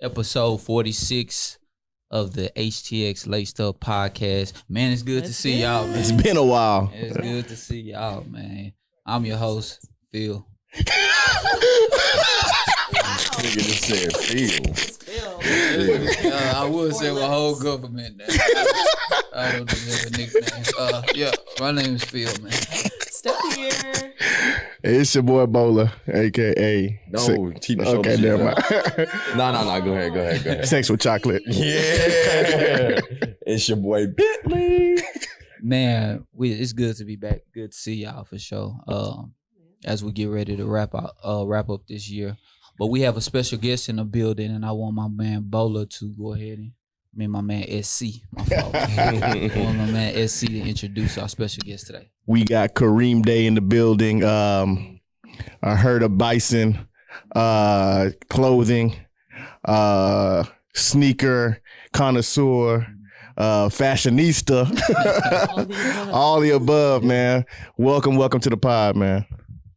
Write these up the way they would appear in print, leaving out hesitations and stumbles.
episode 46 of the HTX Laced Up podcast. Man, it's good to see y'all, man. It's been a while. It's good to see y'all, man. I'm your host, Phil. Nigga just said Phil. I would say my whole government name. I don't have a nickname. Yeah, my name is Phil, man. Step here. It's your boy Bowler, aka. Okay, never mind. No. Go ahead. Sex with chocolate. Yeah. It's your boy Bentley. Man, it's good to be back. Good to see y'all for sure. As we get ready to wrap up this year. But we have a special guest in the building, and I want my man Bowler to go ahead and my man SC. My fault. I want my man SC to introduce our special guest today. We got Kareem Day in the building. A Herd of Bison, clothing, sneaker connoisseur, fashionista, all the above, man. Welcome to the pod, man.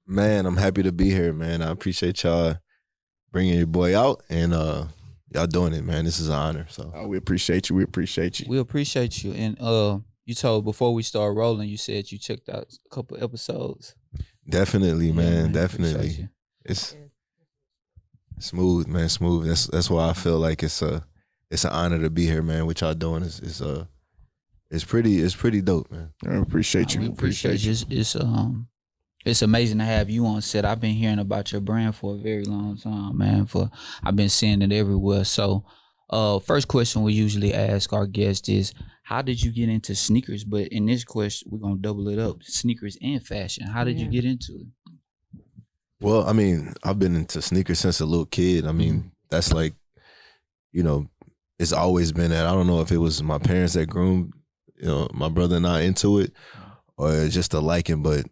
Man, I'm happy to be here, man. I appreciate y'all bringing your boy out, and y'all doing it, man. This is an honor. So we appreciate you. We appreciate you. And you told before we start rolling, you said you checked out a couple episodes. Definitely, man. Definitely. It's smooth, man. Smooth. That's why I feel like it's an honor to be here, man. What y'all doing is pretty dope, man. I appreciate you. We appreciate you. It's amazing to have you on set. I've been hearing about your brand for a very long time, man. I've been seeing it everywhere. So, first question we usually ask our guests is, how did you get into sneakers? But in this question, we're gonna double it up: sneakers and fashion. How did you get into it? Well, I mean, I've been into sneakers since a little kid. I mean, that's like, it's always been that. I don't know if it was my parents that groomed, my brother and I into it, or just a liking, but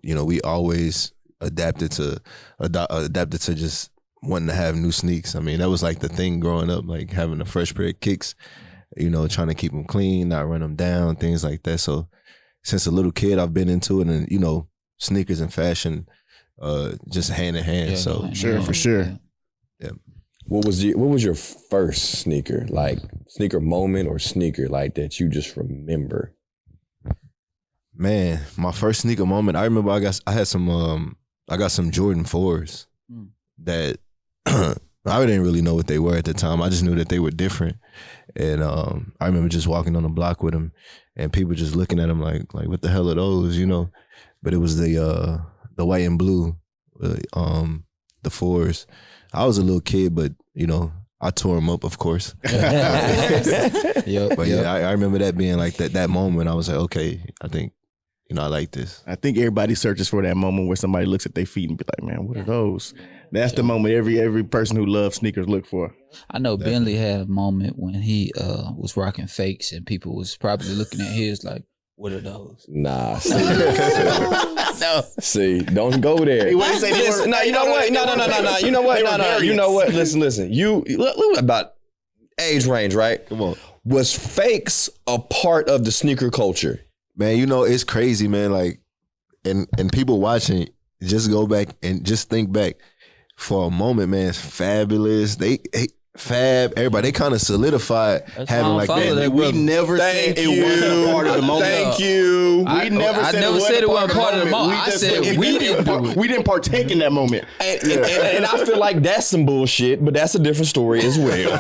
we always adapted to just wanting to have new sneaks. I mean, that was like the thing growing up, like having a fresh pair of kicks, trying to keep them clean, not run them down, things like that. So since a little kid, I've been into it, and sneakers and fashion, just hand in hand. Yeah, for sure. Yeah. What was your first sneaker, like sneaker moment or sneaker like that you just remember? Man, my first sneaker moment, I remember I got some Jordan 4s that I didn't really know what they were at the time. I just knew that they were different. And I remember just walking on the block with them and people just looking at them like what the hell are those, But it was the white and blue, the 4s. I was a little kid, but I tore them up, of course. But I remember that being like that moment. I was like, okay, I think, I like this. I think everybody searches for that moment where somebody looks at their feet and be like, man, what are those? That's the moment every person who loves sneakers look for. I know Bentley had a moment when he was rocking fakes and people was probably looking at his like, what are those? Nah, see. No. See, don't go there. Listen, no, you know what? No. You know what? No. You know what? Listen. You look about age range, right? Come on. Was fakes a part of the sneaker culture? Man, it's crazy, man. Like, and people watching, just go back and just think back for a moment, man. It's Fabulous. Fab, everybody, they kind of solidified having like that. We never said it wasn't a part of the moment. Thank you. I never said it wasn't part of the moment. I said we didn't do it. We didn't partake in that moment. And I feel like that's some bullshit, but that's a different story as well.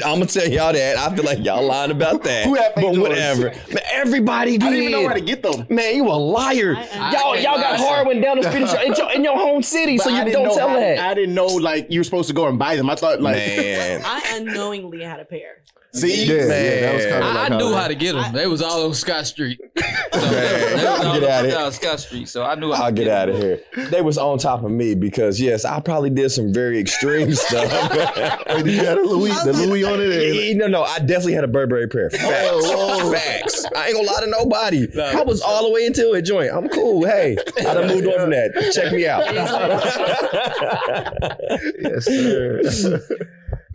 I'm gonna tell y'all that. I feel like y'all lying about that. But whatever. Man, everybody did. I didn't even know where to get them. Man, you a liar. Y'all got Harwin down the street in your home city, so you don't tell that. I didn't know like you were supposed to go and buy them. I thought like man. I unknowingly had a pair. See, man, that was kind of I knew how to get them. They was all on Scott Street. Scott Street, so I knew I'll get out of here. They was on top of me because yes, I probably did some very extreme stuff. Did you have the Louis on it? No, I definitely had a Burberry pair. Facts. I ain't gonna lie to nobody. I was all the way into it, joint. I'm cool. Hey, I done moved on from that. Check me out. Yes, sir.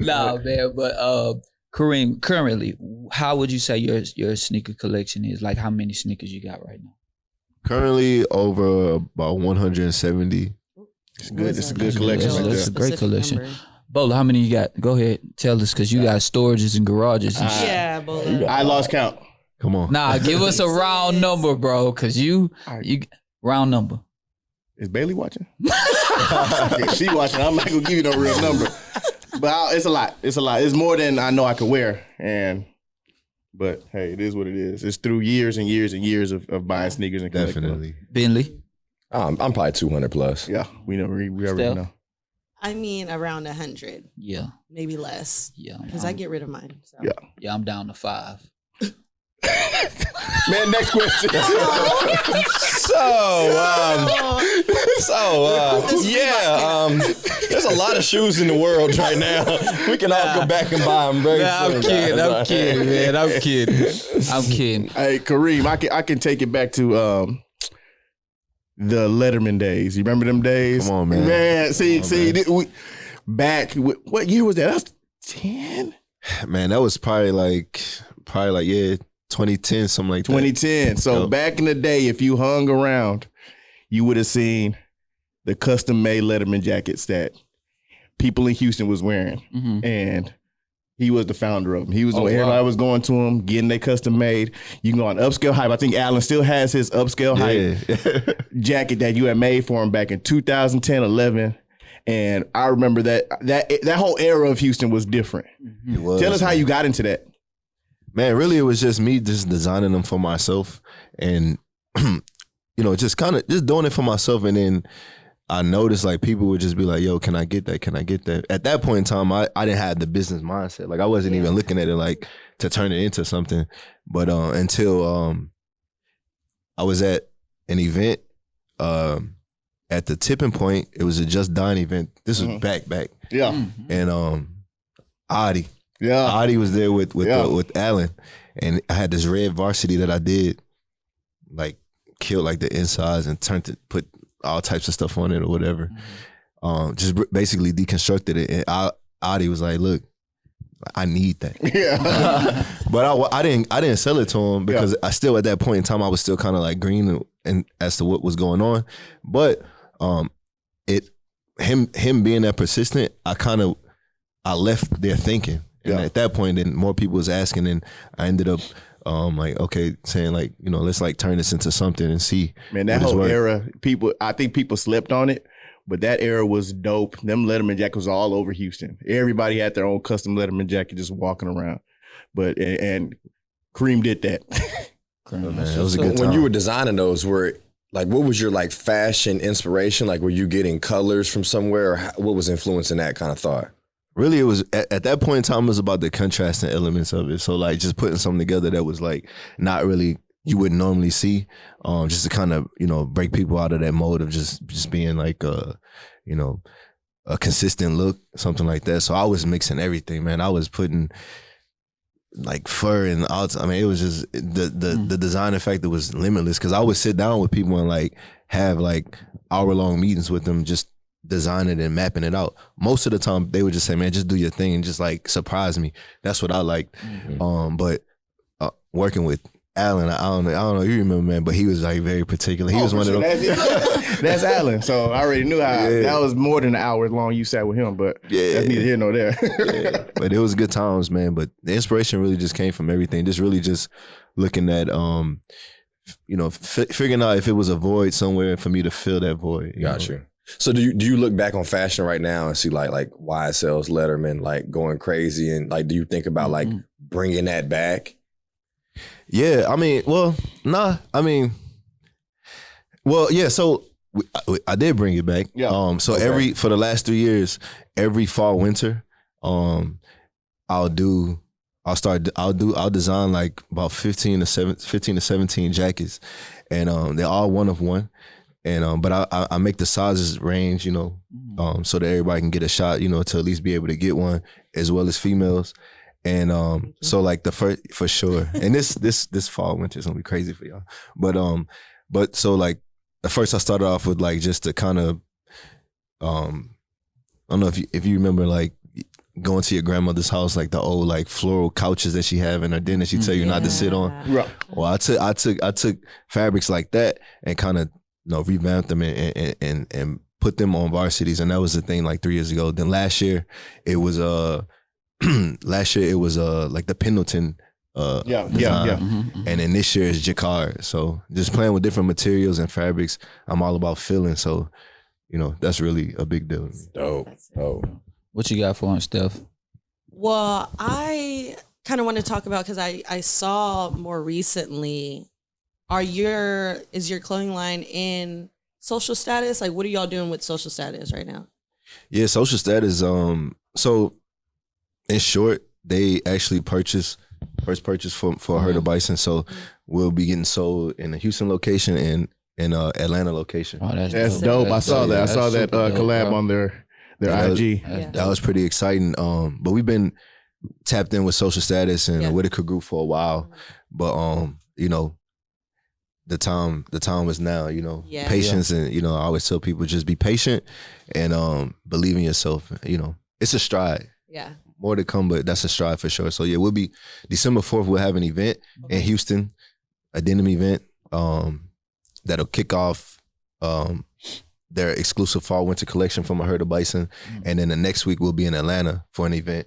Nah, man, but Kareem, currently, how would you say your sneaker collection is? Like, how many sneakers you got right now? Currently over about 170. It's good. It's a good collection. It's a great collection. Bolo, how many you got? Go ahead, tell us, because you got storages and garages and shit. Yeah, Bolo. I lost count. Come on. Nah, give us a round number, bro, because you round number. Is Bailey watching? Yeah, she watching. I'm not gonna give you no real number, but it's a lot. It's a lot. It's more than I know I could wear. But hey, it is what it is. It's through years and years and years of buying sneakers and collecting them. Definitely. Bentley. I'm probably 200 plus. Yeah, we know. We already Steph? know. I mean, around 100, Yeah, maybe less, yeah. because I get rid of mine. So. Yeah. Yeah, I'm down to 5. Man, next question. There's a lot of shoes in the world right now. We can all go back and buy them very soon. I'm kidding, man. I'm kidding. Hey, Kareem, I can take it back to the Letterman days. You remember them days? Come on, man. What year was that? That was 10? Man, that was probably like 2010, something like that. 2010. So back in the day, if you hung around, you would have seen the custom-made Letterman jackets that people in Houston was wearing. Mm-hmm. And he was the founder of them. He was everybody was going to him, getting their custom-made. You can go on Upscale Hype. I think Allen still has his Upscale Hype jacket that you had made for him back in 2010, 11. And I remember that whole era of Houston was different. It was, Tell us how you got into that. Man, really, it was just me just designing them for myself and, just doing it for myself. And then I noticed like people would just be like, yo, can I get that? Can I get that? At that point in time, I didn't have the business mindset. Like I wasn't even looking at it like to turn it into something. But until I was at an event at the Tipping Point, it was a Just Dine event. This was back. Yeah. And Adi. Yeah. Adi was there with Allen, and I had this red varsity that I did, like killed like the insides and put all types of stuff on it or whatever. Just basically deconstructed it, and Adi was like, "Look, I need that." Yeah. But I didn't sell it to him because I still at that point in time I was still kind of like green and as to what was going on. But him being that persistent, I left there thinking. And at that point, then more people was asking, and I ended up saying like, let's like turn this into something and see. Man, that whole era, I think people slept on it, but that era was dope. Them Letterman jackets was all over Houston. Everybody had their own custom Letterman jacket just walking around. And Kareem did that. Man, it was a good time. When you were designing those, what was your like fashion inspiration? Like, were you getting colors from somewhere, or what was influencing that kind of thought? Really, it was at that point in time, it was about the contrasting elements of it. So like just putting something together that was like not really you wouldn't normally see, just to kind of, break people out of that mode of just being like a consistent look, something like that. So I was mixing everything, man. I was putting like fur and all. I mean, it was just the design effect that was limitless, because I would sit down with people and like have like hour-long meetings with them, just designing and mapping it out. Most of the time they would just say, man, just do your thing and just like surprise me. That's what I liked. But working with Allen, I don't know if you remember, man, but he was like very particular. He was one of them. That's Allen. So I already knew that was more than an hour long you sat with him, but that's neither here nor there. But it was good times, man. But the inspiration really just came from everything. Just looking at figuring out if it was a void somewhere for me to fill that void. Got you. So do you look back on fashion right now and see like YSL's Letterman like going crazy, and like do you think about like bringing that back? Yeah, I mean, well, nah, I mean, well, yeah. So I did bring it back. Yeah. So for the last 3 years, every fall winter, I'll design like about 15 to 17 jackets, and they're all one of one. And but I make the sizes range, so that everybody can get a shot, to at least be able to get one, as well as females. And so like the first, for sure. And this fall winter is gonna be crazy for y'all. But so like at first I started off with like just to kind of I don't know if you remember like going to your grandmother's house, like the old like floral couches that she have in her den that she tell you not to sit on. Right. Well, I took fabrics like that and kind of revamped them and put them on varsities, and that was the thing like 3 years ago. Then last year it was like the Pendleton design. And then this year is Jacquard. So just playing with different materials and fabrics. I'm all about feeling. So, you know, that's really a big deal. Dope. What you got for him, Steph? Well, I kind of want to talk about, because I saw more recently, is your clothing line in social status? Like, what are y'all doing with social status right now? Yeah, social status. So in short, they actually first purchase for A Herd of Bison. So we'll be getting sold in the Houston location and in Atlanta location. Oh, That's dope. I saw that. I saw that collab on their IG. That was pretty exciting. But we've been tapped in with social status and the Whitaker Group for a while. But you know, the time is now, you know. Patience and, you know, I always tell people just be patient and believe in yourself. You know, it's a stride. Yeah. More to come, but that's a stride for sure. So yeah, we'll be December 4th, we'll have an event in Houston, a denim event that'll kick off their exclusive fall winter collection from A Herd of Bison. And then the next week we'll be in Atlanta for an event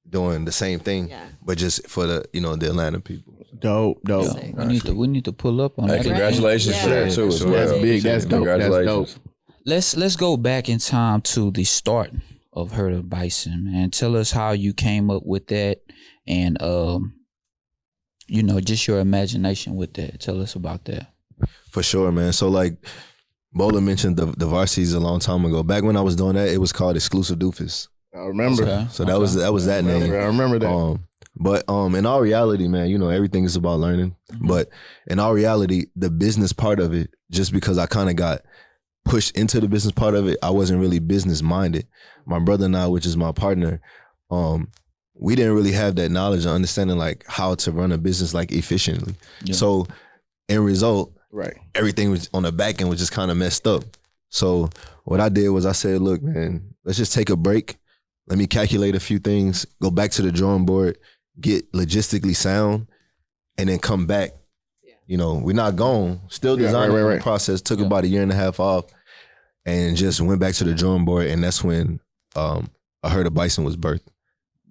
doing the same thing, but just for the, you know, the Atlanta people. Dope. We need to pull up on that. Congratulations for that too. That's big. That's dope. Congratulations. Let's go back in time to the start of Herd of Bison, man. Tell us how you came up with that, and you know, just your imagination with that. Tell us about that. For sure, man. So like Bola mentioned the varsities a long time ago. Back when I was doing that, it was called Exclusive Doofus. I remember. Okay. So that was that name. I remember that. But in all reality, man, you know, everything is about learning. But in all reality, the business part of it, just because I kind of got pushed into the business part of it, I wasn't really business minded. My brother and I, which is my partner, we didn't really have that knowledge or understanding like how to run a business like efficiently. Yeah. So in result, everything was on the back end was just kind of messed up. So what I did was I said, look, man, let's just take a break. Let me calculate a few things, go back to the drawing board, get logistically sound, and then come back. You know, we're not gone. Still designing the process. Took about a year and a half off and just went back to the drawing board. And that's when A Herd of Bison was birthed.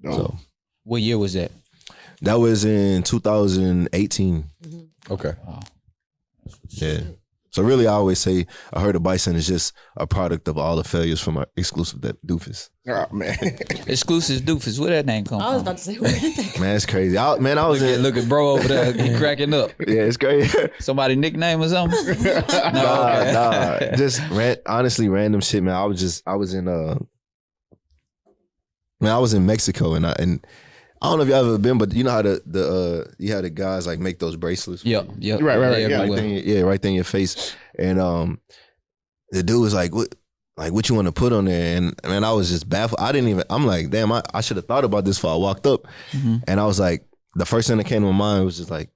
So, what year was that? That was in 2018. Okay. Wow. Yeah. So really, I always say A Herd of Bison is just a product of all the failures from our exclusive doofus. Oh man, Exclusive doofus. Where that name come from? I was about to say, where did that? Man, it's crazy. I was look at bro over there. He cracking up. Yeah, it's crazy. Somebody nickname or something? Nah. Just honestly random shit, man. I was in Mexico and I don't know if y'all ever been, but you know how you had the guys like make those bracelets. Yep. Right. Right there in your face. And the dude was like, what you want to put on there? And man, I was just baffled. I'm like, damn, I should have thought about this before I walked up. And I was like, the first thing that came to my mind was just like,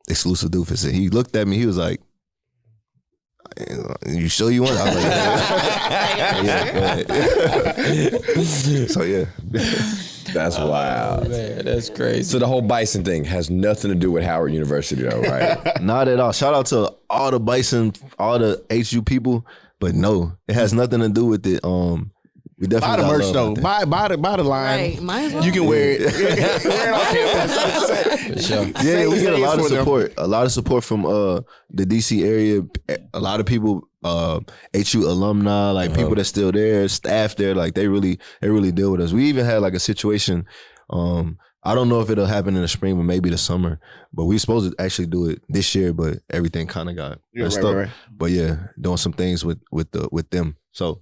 Exclusive Doofus. And he looked at me, he was like, you sure you want it? I was like, yeah. So yeah. That's wild. Man, that's crazy. So the whole Bison thing has nothing to do with Howard University though, right? Not at all. Shout out to all the Bison, all the HU people, but no, it has nothing to do with it. We definitely buy the merch though. Buy the line. Right, might as well. You can wear it. Wear it on campus. For sure. Yeah, we get a lot of support. A lot of support from the DC area. A lot of people, HU alumni, like people that's still there, staff there, like they really deal with us. We even had like a situation. I don't know if it'll happen in the spring, but maybe the summer. But we supposed to actually do it this year, but everything kind of got messed up. Right. But yeah, doing some things with them. So.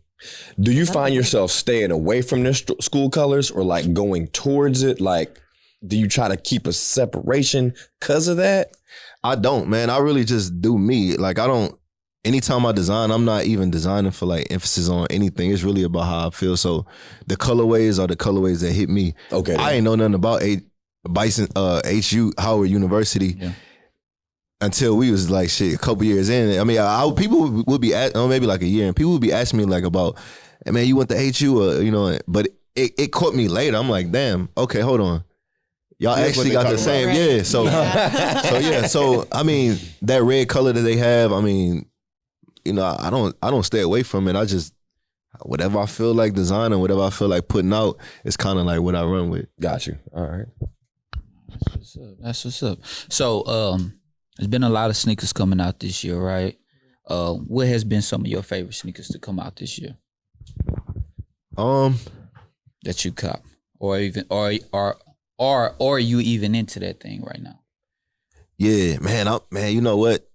Do you find yourself staying away from their school colors or like going towards it? Like, do you try to keep a separation because of that? I don't, man. I really just do me. Like, I don't, anytime I design, I'm not even designing for like emphasis on anything. It's really about how I feel. So the colorways are the colorways that hit me. Okay. I ain't know nothing about Bison, HU, Howard University. Yeah. Until we was like shit a couple years in. I mean, people would be maybe like a year, and people would be asking me like about, hey, man, you went to HU, or, you know, but it caught me later. I'm like, damn, okay, hold on, y'all actually got the same, about. Yeah. So, so I mean, that red color that they have, I mean, I don't stay away from it. I just, whatever I feel like designing, whatever I feel like putting out, it's kind of like what I run with. Got you. All right. That's what's up. So, there's been a lot of sneakers coming out this year, right? What has been some of your favorite sneakers to come out this year? That you cop, or even, or are you even into that thing right now? Yeah, man, you know what?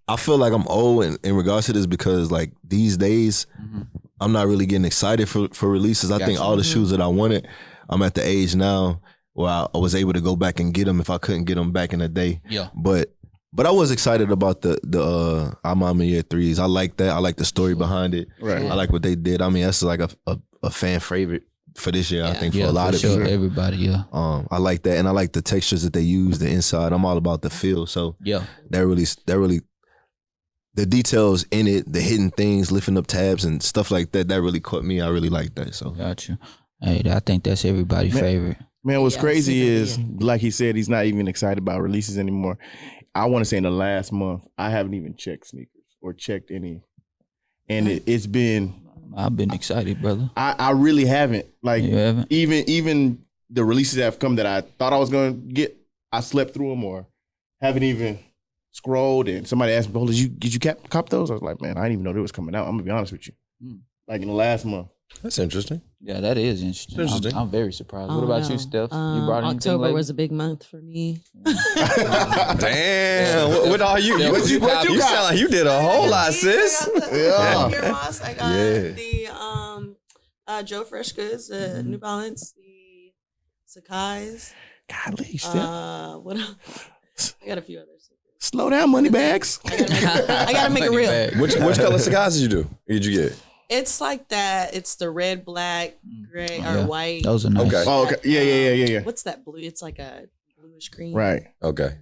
I feel like I'm old in regards to this because like these days, I'm not really getting excited for releases. I think all the shoes that I wanted, I'm at the age now where I was able to go back and get them if I couldn't get them back in the day. Yeah. But I was excited about the I'm on year 3s. I like that. I like the story behind it. Right. I like what they did. I mean, that's like a fan favorite for this year. I think for a lot of people. Everybody. Yeah. I like that, and I like the textures that they use, the inside. I'm all about the feel. So yeah, that really. The details in it, the hidden things, lifting up tabs and stuff like that, that really caught me. I really like that. So got you. Hey, I think that's everybody's favorite. Man, what's crazy is, like he said, he's not even excited about releases anymore. I want to say in the last month, I haven't even checked sneakers or checked any. And it's been... I've been excited, brother. I really haven't. Like, you haven't? Even the releases that have come that I thought I was going to get, I slept through them or haven't even... scrolled, and somebody asked me, did you cop those? I was like, man, I didn't even know they was coming out. I'm gonna be honest with you. Like in the last month. That's interesting. Yeah, that is interesting. I'm very surprised. What about you, Steph? You brought October was a big month for me. Damn. What are you? What you sound like you did a whole lot, sis. I got the Joe Fresh Goods, New Balance, the Sakai's. Golly, Steph. What else? I got a few others. Slow down, money bags. I gotta make it real. Which color cigars did you do? Did you get? It's like that. It's the red, black, gray, or white. Those are nice. Okay. Oh, okay. Yeah. What's that blue? It's like a bluish green. Right. Okay.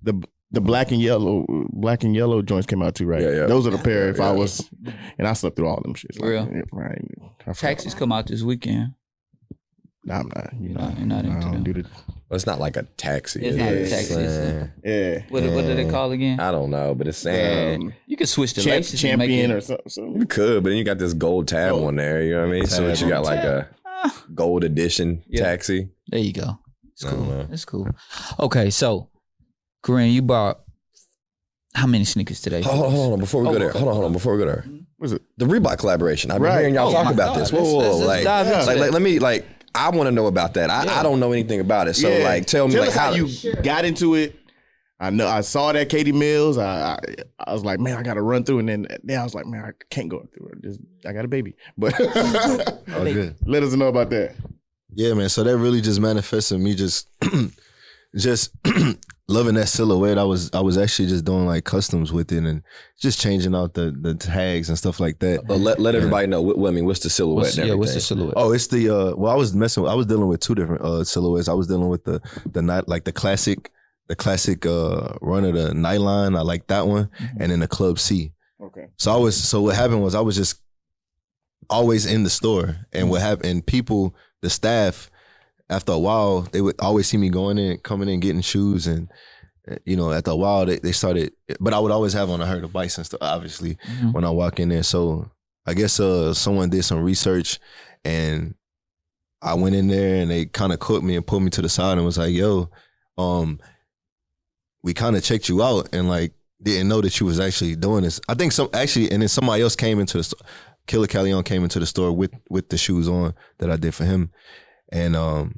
The black and yellow joints came out too, right? Yeah. Those are the pair. If I was, and I slept through all them shits. Real. Right. Taxis come out this weekend. Nah, I'm not. You're not into them. Do the, Well, it's not like a taxi. It's not a taxi. yeah. What do they call again? I don't know, but it's saying You could switch the laces. champion or something. you could, but then you got this gold tab on there. You know what I mean? So that you got like a gold edition taxi. There you go. It's cool. man. It's cool. Okay, so Kareem, you bought how many sneakers today? Hold on. Before we go there. Hold on. Before we go there. What's it? The Reebok collaboration. I've been hearing y'all talk about this. Whoa. Let's dive into that. Let me I want to know about that. I don't know anything about it. So tell me us how you got into it. I know I saw that Katie Mills. I was like, man, I got to run through, and then I was like, man, I can't go through it. I got a baby, but good. Let us know about that. Yeah, man. So that really just manifested me just loving that silhouette. I was actually just doing like customs with it and just changing out the tags and stuff like that. But let everybody know. What's the silhouette? What's the silhouette? Oh, it's the I was dealing with two different silhouettes. I was dealing with the classic run of the nightline. I like that one, and then the Club C. Okay. So what happened was I was just always in the store, and what happened? People, the staff, after a while, they would always see me coming in, getting shoes, and after a while they started. But I would always have on a Herd of Bison stuff, obviously, when I walk in there. So I guess someone did some research, and I went in there, and they kind of caught me and pulled me to the side and was like, "Yo, we kind of checked you out and like didn't know that you was actually doing this." I think and then somebody else came into the store. Killer Callion came into the store with the shoes on that I did for him. And a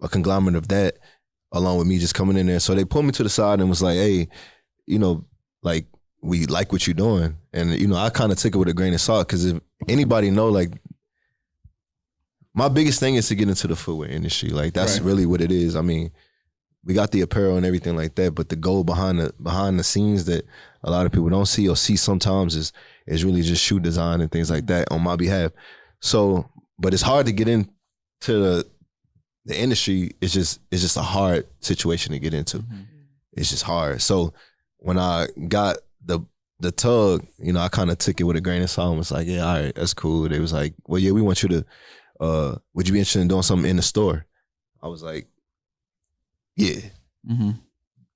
conglomerate of that, along with me just coming in there. So they pulled me to the side and was like, hey, like, we like what you're doing. And, I kind of took it with a grain of salt because if anybody know, like, my biggest thing is to get into the footwear industry. Like, that's really what it is. I mean, we got the apparel and everything like that, but the goal behind the scenes that a lot of people don't see or see sometimes is really just shoe design and things like that on my behalf. So, but it's hard to get into the industry. It's just a hard situation to get into. It's just hard. So when I got the tug, I kind of took it with a grain of salt and was like, yeah, all right, that's cool. They was like, well, yeah, we want you to, would you be interested in doing something in the store? I was like, yeah.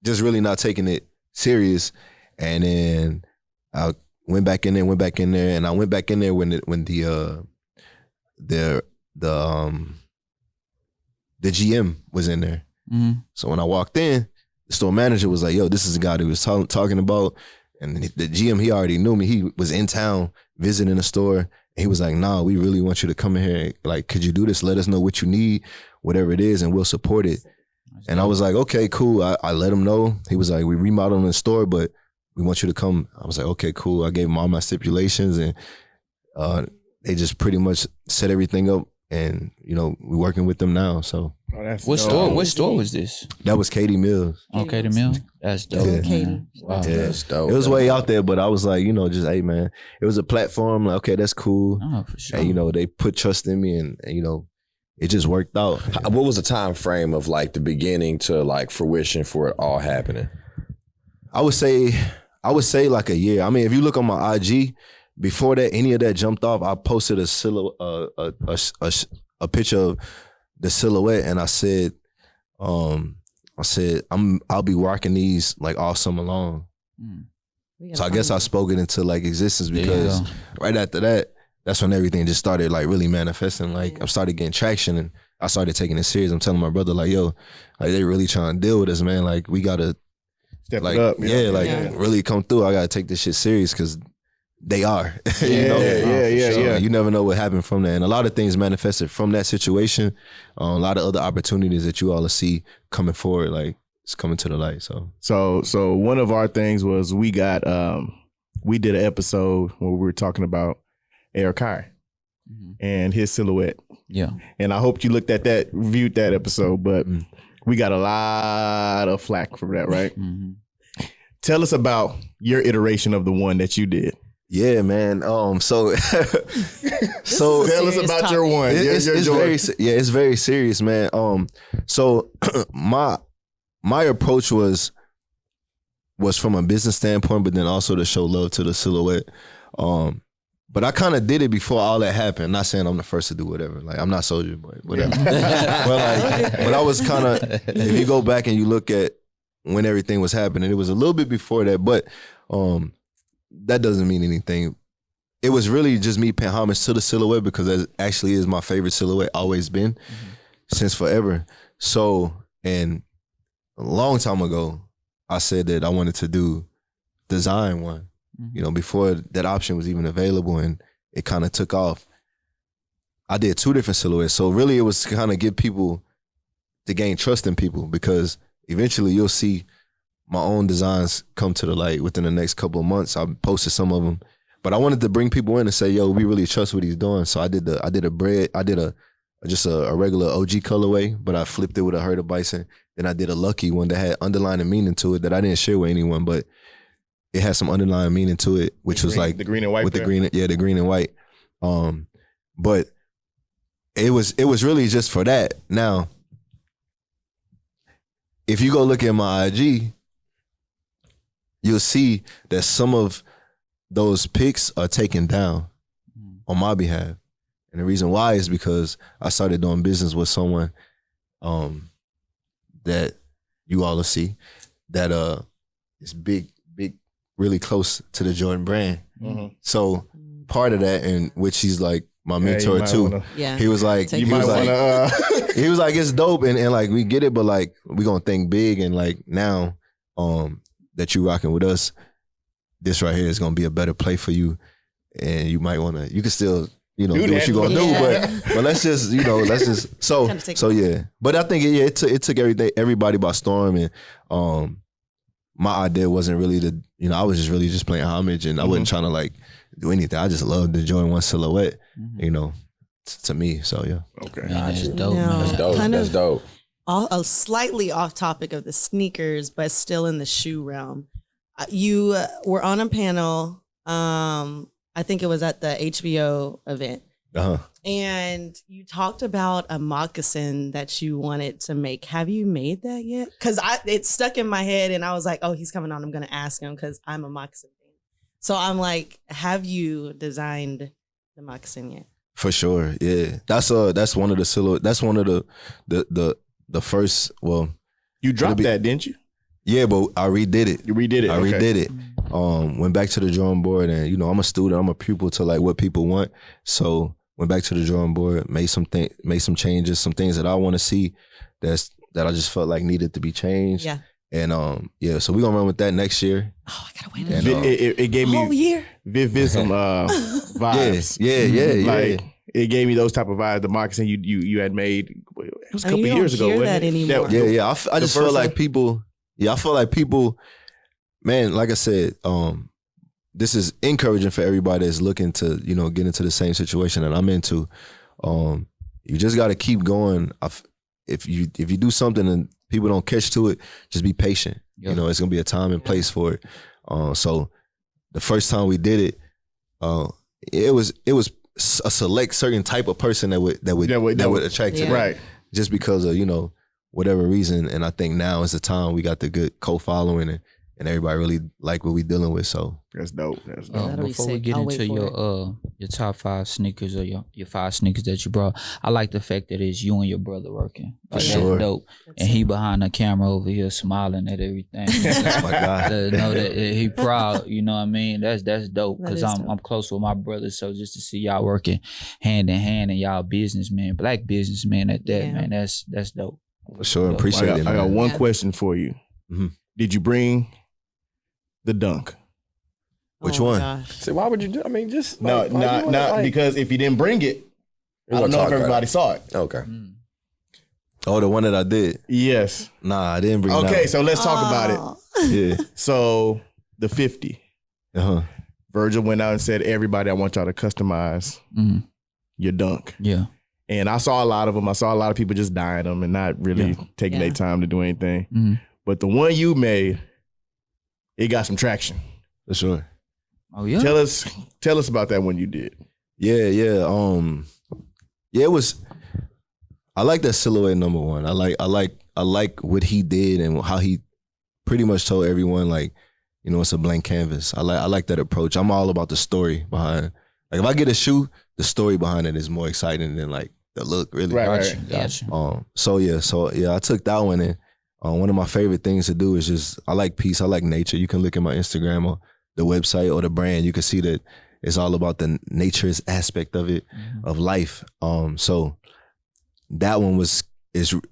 Just really not taking it serious. And then I went back in there, and I went back in there when the GM was in there. Mm-hmm. So when I walked in, the store manager was like, yo, this is the guy that we was talking about. And the GM, he already knew me. He was in town visiting the store. And he was like, nah, we really want you to come in here. Like, could you do this? Let us know what you need, whatever it is, and we'll support it. And I was like, okay, cool. I let him know. He was like, we remodeling the store, but we want you to come. I was like, okay, cool. I gave him all my stipulations, and they just pretty much set everything up. And, you know, we're working with them now. So what store was this? That was Katie Mills. Oh, Katie Mills. That's dope. Yeah. Katie. Wow. Yeah. That's dope. It was way out there, but I was like, you know, just, hey, man, it was a platform. Like, okay, that's cool. Oh, for sure. And, you know, they put trust in me, and you know, it just worked out. What was the time frame of like the beginning to like fruition for it all happening? I would say like a year. I mean, if you look on my IG, before that, any of that jumped off, I posted a picture of the silhouette, and I said, I'll be rocking these like all summer long. So I guess I spoke it into like existence, because right after that, that's when everything just started like really manifesting. Like I started getting traction, and I started taking it serious. I'm telling my brother like, yo, like they really trying to deal with us, man. Like we gotta Step like, it up. really come through. I gotta take this shit serious, because they are. You know? Yeah. You never know what happened from that. And a lot of things manifested from that situation. A lot of other opportunities that you all will see coming forward, like it's coming to the light. So one of our things was we did an episode where we were talking about Eric Carr and his silhouette. Yeah. And I hope you viewed that episode, but we got a lot of flack from that, right? Tell us about your iteration of the one that you did. Yeah, man. So tell us about your one. It's very serious, man. So my approach was from a business standpoint, but then also to show love to the silhouette. But I kind of did it before all that happened. Not saying I'm the first to do whatever. Like I'm not Soulja Boy, whatever. but I was kind of. If you go back and you look at when everything was happening, it was a little bit before that, but that doesn't mean anything. It was really just me paying homage to the silhouette, because that actually is my favorite silhouette, always been since forever. So, and a long time ago, I said that I wanted to design one. You know, before that option was even available, and it kind of took off. I did 2 different silhouettes. So really it was to kind of get people to gain trust in people, because eventually you'll see my own designs come to the light within the next couple of months. I posted some of them, but I wanted to bring people in and say, yo, we really trust what he's doing. So I did a regular OG colorway, but I flipped it with a Herd of Bison. Then I did a lucky one that had underlying meaning to it that I didn't share with anyone, but it had some underlying meaning to it, which was like the green and white. With the green and white. But it was really just for that. Now, if you go look at my IG, you'll see that some of those pics are taken down on my behalf. And the reason why is because I started doing business with someone that you all will see that is big, really close to the Jordan brand. So part of that, and which he's like my mentor too. He was like, he was like, it's dope, and like we get it, but like we gonna think big, and like now that you rocking with us, this right here is gonna be a better play for you, and you might wanna, you can still, you know, do what you gonna do, but let's just, you know, so yeah. But I think it took everybody by storm, and my idea wasn't really I was just really playing homage, and I wasn't trying to like do anything. I just loved the Jordan 1 silhouette, you know, to me. So yeah. Okay. Yeah, that's dope, No. man. That's dope. Kind That's of- dope. A slightly off topic of the sneakers, but still in the shoe realm. You were on a panel. I think it was at the HBO event. And you talked about a moccasin that you wanted to make. Have you made that yet? Because it stuck in my head, and I was like, oh, he's coming on. I'm going to ask him because I'm a moccasin fan. So I'm like, have you designed the moccasin yet? For sure, yeah. That's one of the silhouette. That's one of the first. Well, you dropped that, didn't you? Yeah, but I redid it. You redid it. I redid it. Went back to the drawing board, and you know, I'm a student, I'm a pupil to like what people want. So went back to the drawing board, made some changes, some things that I want to see that I just felt like needed to be changed. Yeah. And so we're gonna run with that next year. Oh, I gotta wait. And, it gave me whole year. some vibes. Yeah. Like it gave me those type of vibes. The moccasin you had made, it was a couple you years don't ago. hear wasn't that it? anymore. Yeah. I just feel first like one? people. Yeah, I feel like people. Man, like I said, this is encouraging for everybody that's looking to, you know, get into the same situation that I'm into. You just got to keep going. If you do something and people don't catch to it, just be patient. Yeah. You know, it's gonna be a time and place for it. So the first time we did it, it was a select certain type of person that would attract to Yeah. that. Right. Just because of, you know, whatever reason. And I think now is the time we got the good co-following and everybody really like what we dealing with. So That's dope. That's dope. That'll be Before we sick. get I'll into wait for your top 5 sneakers or your 5 sneakers that you brought, I like the fact that it's you and your brother working. For Like, sure. That's dope. And he behind the camera over here smiling at everything. my God. To know that he proud, you know what I mean? That's dope. That Cause is dope. I'm close with my brother. So just to see y'all working hand in hand and y'all businessmen, black businessmen at that, Yeah. man, that's dope. For sure, Dope. appreciate it. I got man. one Yeah. question for you. Mhm. Did you bring the dunk? Which Oh my one? gosh. See, why would you do? I mean, just No, like, why you wanna, not like- because if you didn't bring it, We're I don't gonna know talk if about everybody it. saw it. Okay. Mm. Oh, the one that I did. Yes. Nah, I didn't bring that Okay, one. so let's talk about it. Oh. Yeah. So the 50, Virgil went out and said, everybody, I want y'all to customize Mm. your dunk. Yeah. And I saw a lot of them. I saw a lot of people just dyeing them and not really Yeah. taking Yeah. their time to do anything. Mm. But the one you made, it got some traction. For sure. Oh yeah. Tell us about that one you did. Yeah. It was. I like that silhouette number one. I like what he did and how he pretty much told everyone, like, you know, it's a blank canvas. I like that approach. I'm all about the story behind. Like, if I get a shoe, the story behind it is more exciting than like the look. Really. Right. Gotcha. So I took that one, and one of my favorite things to do is just, I like peace. I like nature. You can look at my Instagram or the website or the brand. You can see that it's all about the nature's aspect of it, of life. So that one is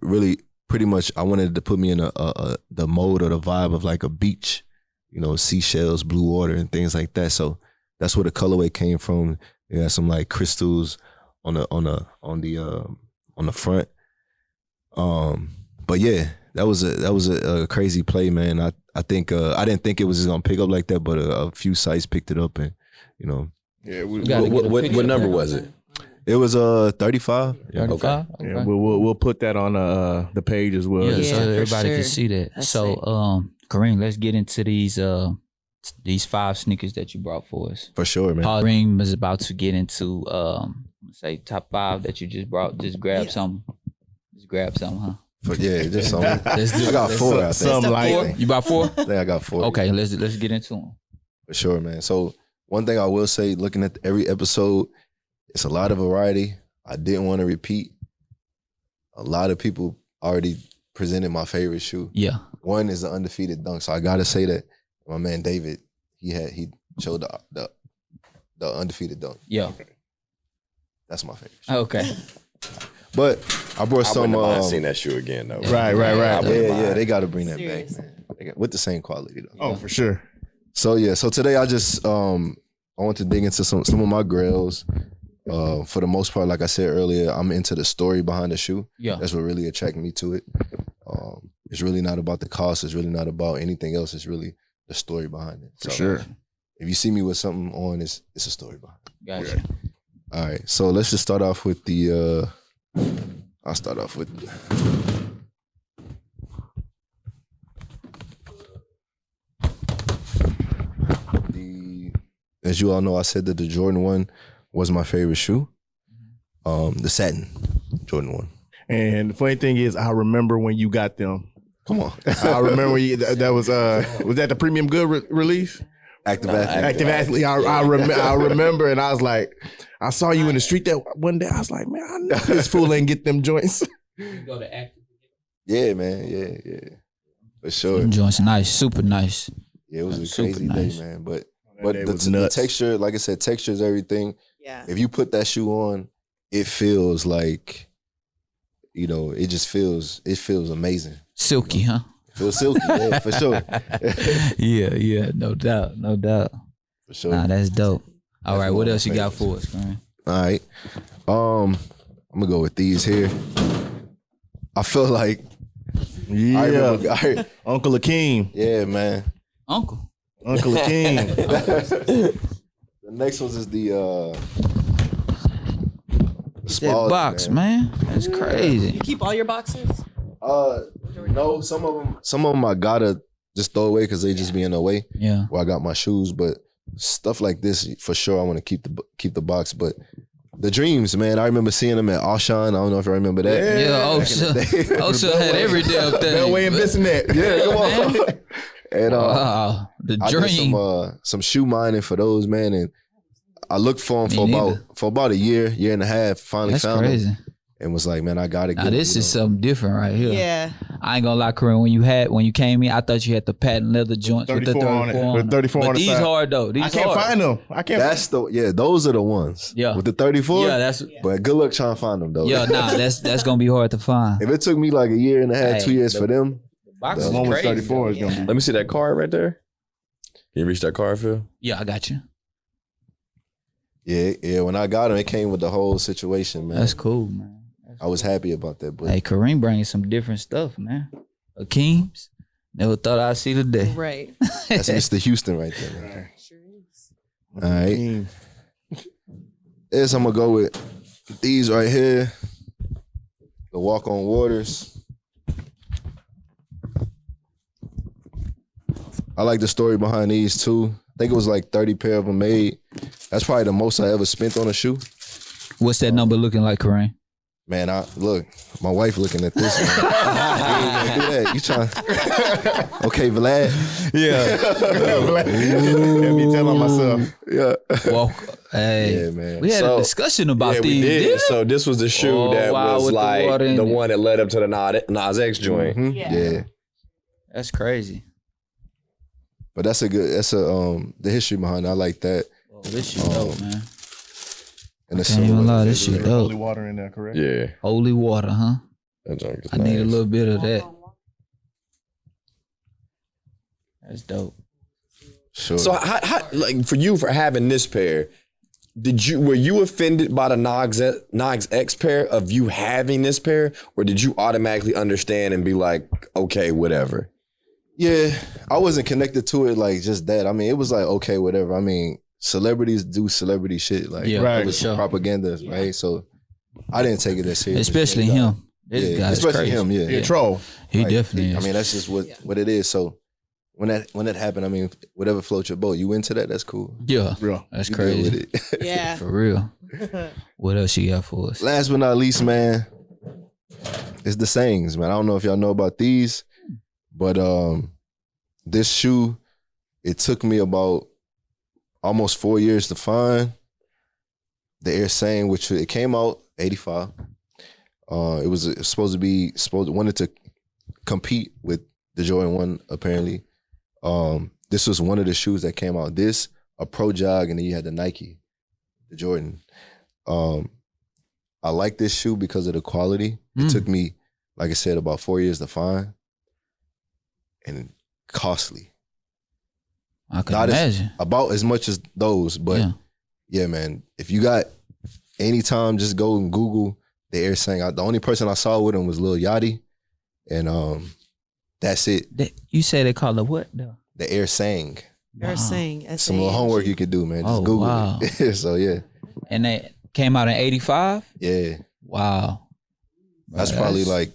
really pretty much, I wanted to put me in the mode or the vibe of like a beach, you know, seashells, blue water, and things like that. So that's where the colorway came from. It got some like crystals on the front. But yeah, that was a crazy play, man. I think I didn't think it was just gonna pick up like that, but a few sites picked it up, and you know, Yeah, What number was it? it was 35. Yeah. 35? Yeah, Okay. we'll put that on the page as well. Yeah, Just- so for everybody sure. can see that. That's So, Kareem, let's get into these 5 sneakers that you brought for us. For sure, man. Kareem is about to get into say top 5 that you just brought. Just grab some. Just grab some, huh? Just some. Let's do I got it. 4. I think. Some like Four? You brought 4? I think I got 4. Okay, let's get into them. For sure, man. So one thing I will say, looking at every episode, it's a lot of variety. I didn't want to repeat. A lot of people already presented my favorite shoe. Yeah. One is the undefeated dunk. So I gotta say that my man David, he showed the undefeated dunk. Yeah. That's my favorite shoe. Okay. But I brought I some. wouldn't have mind seeing that shoe again, though. Right. Yeah, they gotta bring that back, Seriously. man. With the same quality though. Oh, for sure. So yeah, so today I just I want to dig into some of my grails. For the most part, like I said earlier, I'm into the story behind the shoe. Yeah. That's what really attracted me to it. It's really not about the cost. It's really not about anything else. It's really the story behind it. For sure. If you see me with something on, it's a story behind it. Gotcha. All right, so let's just start off with the. I'll start off with. As you all know, I said that the Jordan 1 was my favorite shoe. The Satin Jordan 1. And the funny thing is, I remember when you got them. Come on. I remember when that was that the premium good release? Active Nah, Athlete. Active Athlete. I remember, and I was like, I saw you in the street that one day. I was like, man, I know this fool ain't get them joints. You go to active. Yeah, man. Yeah. For sure. Them joints nice, super nice. Yeah, it was That's a crazy super nice. day, man. But day was the nuts. texture, like I said, texture is everything. Yeah. If you put that shoe on, it feels like, it just feels amazing. Silky, huh? It feels silky, yeah, for sure. Yeah, no doubt. For sure. Nah, that's dope. All right, one what of else my you got favorites. for us, man? All right. I'm gonna go with these here. I feel like Yeah. Uncle Hakeem. yeah, man. Uncle. Uncle Hakeem. The next one is the That Spaulding, box, man. That's crazy. You keep all your boxes? No, some of them I gotta just throw away because they just be in the way Yeah. where I got my shoes. But stuff like this, for sure, I want to keep the box. But the dreams, man, I remember seeing them at Auchan. I don't know if I remember that. Yeah, Osha had every damn thing. Bellway and Bissonnette. Yeah, come on. And Wow, the I did dream. some shoe mining for those, man, and I looked for them Me for about a year and a half. Finally That's found crazy. them and was like, man, I gotta get. Now this is something different right here. Yeah. I ain't gonna lie, Kareem. When you came in, I thought you had the patent leather joints with the 34 on 34 it. on With it. 34 But on the these side. hard though. These I can't hard. find them. I can't. That's those are the ones. Yeah. With the 34. Yeah, that's But good luck trying to find them though. yeah. Nah, that's gonna be hard to find. If it took me like a year and a half, Hey, 2 years for them, Box The is one with crazy, 34 is though. gonna be. Let me see that card right there. Can you reach that card, Phil? Yeah, I got you. yeah. When I got them, it came with the whole situation, man. That's cool, man. I was happy about that. But Hey, Kareem bringing some different stuff, man. Hakeem's. Never thought I'd see the day. Right. that's Mr. Houston right there, man. Sure is. All right. Hakeem. This I'm gonna go with these right here. The Walk on Waters. I like the story behind these too. I think it was like 30 pair of them made. That's probably the most I ever spent on a shoe. What's that number looking like, Kareem? Man, look, my wife looking at this. Man. You ain't gonna do that. You trying? Okay, Vlad. Yeah. Let me tell on myself. Yeah. Well, hey, Yeah, man. we had a discussion about Yeah, these. we did. didn't So this was the shoe Oh, that wow, was with the like water in the it. one that led up to the Nas X joint. Mhm. Yeah. That's crazy. But that's the history behind it. I like that. Oh, this shit dope, man. And the Can't even silhouette lie, is this shit really- dope. Holy water in there, correct? Yeah, Holy water, huh? that joint is I need a nice. little bit of that. That's dope. Sure. So, how, like for you for having this pair, were you offended by the Nas X pair of you having this pair, or did you automatically understand and be like, okay, whatever? Yeah, I wasn't connected to it like just that. I mean, it was like, okay, whatever. I mean, celebrities do celebrity shit. Like, Yeah, right. it was sure. propaganda, right? So I didn't take it as serious. Especially Yeah. him. This Yeah, guy's especially crazy. him, yeah. He a troll. He Like, definitely is. I mean, that's just what it is. So when that happened, I mean, whatever floats your boat, you into that, that's cool. yeah, Real. that's You deal crazy. with it. Yeah. For real. What else you got for us? Last but not least, man, it's the sayings, man. I don't know if y'all know about these, but this shoe, it took me about almost 4 years to find. The Air Saying, which it came out 85. It was wanted to compete with the Jordan 1, apparently. This was one of the shoes that came out. This, a Pro Jog, and then you had the Nike, the Jordan. I like this shoe because of the quality. It took me, like I said, about 4 years to find. And costly. I can Not imagine. about as much as those, but yeah, man. If you got any time, just go and Google the Air Saying. The only person I saw with him was Lil Yachty, and that's it. You say they call it what though? The Air Saying. They're saying Some little homework you could do, man. Just Google wow. it. So yeah, And they came out in 85? yeah. Wow. That's Bro, probably like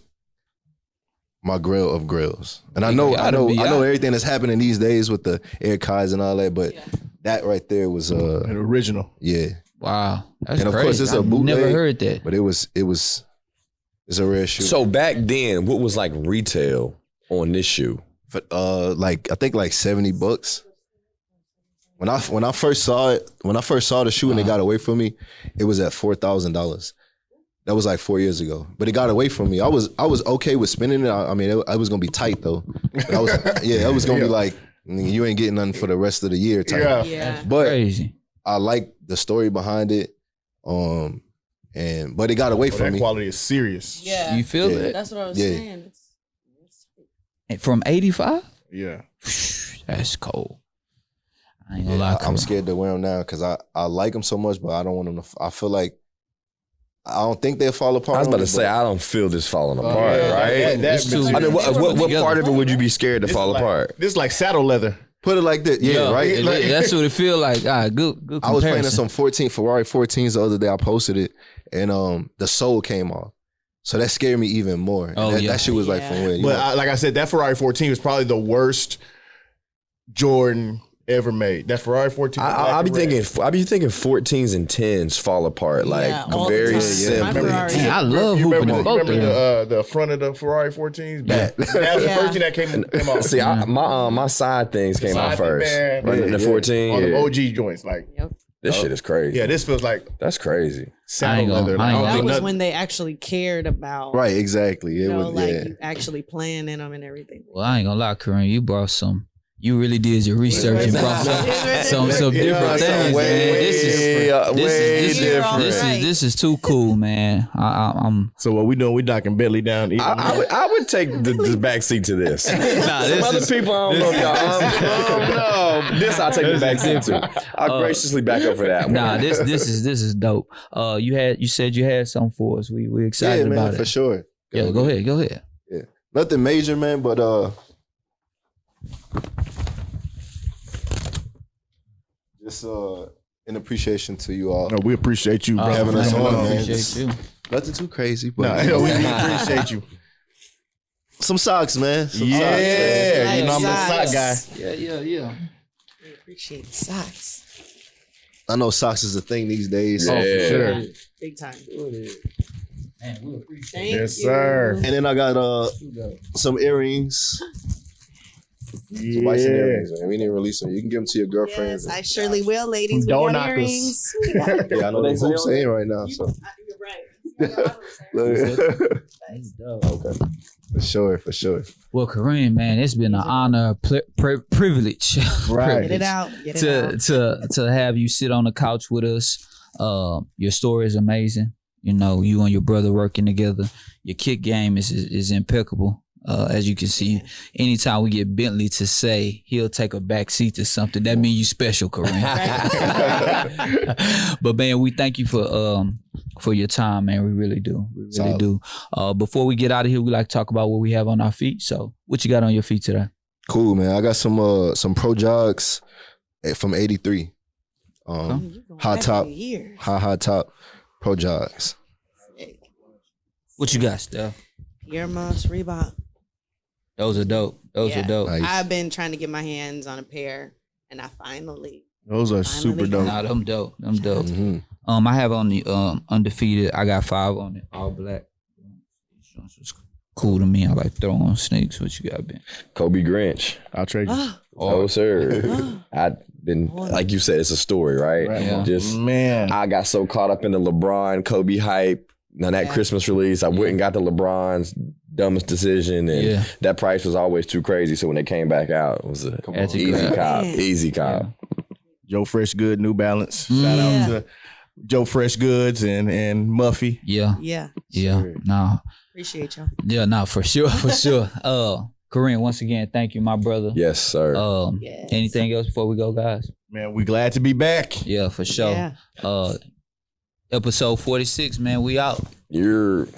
my grail of grails. And I know everything that's happening these days with the Air Kais and all that, but that right there was An original. yeah. Wow. That's And of crazy. course it's a I've bootleg, never heard that. But it's a rare shoe. So back then, what was like retail on this shoe? For, I think like $70. When I first saw the shoe and it got away from me, it was at $4,000. That was like 4 years ago, but it got away from me. I was okay with spending it. I mean, it was gonna be tight though. But it was gonna be like You ain't getting nothing for the rest of the year type. Yeah. Yeah. But Crazy. I like the story behind it. But it got away from That me. quality is serious. Yeah. You feel Yeah. it? That's what I was Yeah. saying. From 85? Yeah. That's cold. I ain't gonna lie. I'm Kareem. scared to wear them now because I like them so much, but I don't want them to. I feel like I don't think they'll fall apart. I was about on to me, say but I don't feel this falling apart, yeah, right? that It's too- material. I mean, what together. part of it would you be scared to This fall is like- apart? This is like saddle leather. put it like this. Yeah, right. That's what it feel like. Good comparison. I was playing in some Ferrari 14s the other day. I posted it, and the sole came off. So that scared me even more. Oh, that, yeah. that shit was like from where. But like I said, that Ferrari 14 was probably the worst Jordan ever made. That Ferrari 14. I be thinking 14s and 10s fall apart like Yeah, all the very time. simply. My Ferrari- Man, I love You hooping remember, in both of them. the front of the Ferrari 14s? Yeah. That was the Yeah. first thing that came off. See, my side things came out Side first. man. Right in the 14. On the yeah. OG joints, like This shit is crazy. yeah, this feels like That's crazy. saddle gonna- leather. I ain't don't gonna- That think was nothing- when they actually cared about, Right, exactly. It you know, was like yeah. you actually playing in them and everything. Well, I ain't gonna lie, Kareem. You brought some. You really did your research and brought some different things, man. This is too cool, man. I'm. So what we doing? We knocking Bentley down. I would take the back seat to this. Some other people, I don't know if y'all. No, this I'll take the back seat to. I'll graciously back up for that one. Nah, this is dope. You said you had something for us. We excited Yeah, man, about for it. sure. Yeah, go ahead. Yeah. Nothing major, man, but just an appreciation to you all. No, we appreciate you having us man, on, I man. Appreciate you. Nothing too crazy, but No, we appreciate you. some socks, man. Some socks, man. Yeah, you know I'm the sock Socks. guy. Yeah. We appreciate the socks. I know socks is a thing these days. Oh, for Yeah. sure. Big time. Man, we appreciate Thank Yes, you. sir. And then I got some earrings. Some bison earrings, man. We didn't release them. You can give them to your girlfriends. Yes, I surely will, ladies. We Door got knockers. earrings. Yeah, I know they hoop saying right now. So You're right. okay, for sure. Well, Kareem, man, it's been an honor, privilege, Right. Get it out. Get it out. to have you sit on the couch with us. Your story is amazing. You know, you and your brother working together. Your kick game is impeccable. As you can see, anytime we get Bentley to say he'll take a back seat to something, that means you special, Kareem. But man, we thank you for your time, man. We really do. We really do. Before we get out of here, we like to talk about what we have on our feet. So, what you got on your feet today? Cool, man. I got some Pro Jogs from '83. High top, high top Pro Jogs. What you got, Steph? Airmax, Reebok. Those are dope. Those are dope. Nice. I've been trying to get my hands on a pair, and I finally. Those are super dope. Nah, them dope. Them dope. Mhm. I have on the undefeated. I got 5 on it, all black. It's cool to me. I like throwing on sneaks. What you got, Ben? Kobe Grinch. I'll trade you. Oh, sir. I didn't, like you said, it's a story, right? Right. Yeah. Just, Man. I got so caught up in the LeBron, Kobe hype. Now that Yeah. Christmas release, I went and got the LeBron's dumbest decision, and Yeah. that price was always too crazy. So when they came back out, it was a Had to easy grab. cop, Man. easy cop. Joe Fresh Good, New Balance. Shout Yeah. out to Joe Fresh Goods and Muffy. Yeah. Yeah. Yeah. Nah. Appreciate y'all. Yeah. Nah. For sure. For sure. Kareem, once again, thank you, my brother. Yes, sir. Yes. Anything else before we go, guys? Man, we glad to be back. Yeah, for sure. Yeah. Episode 46, man. We out. You're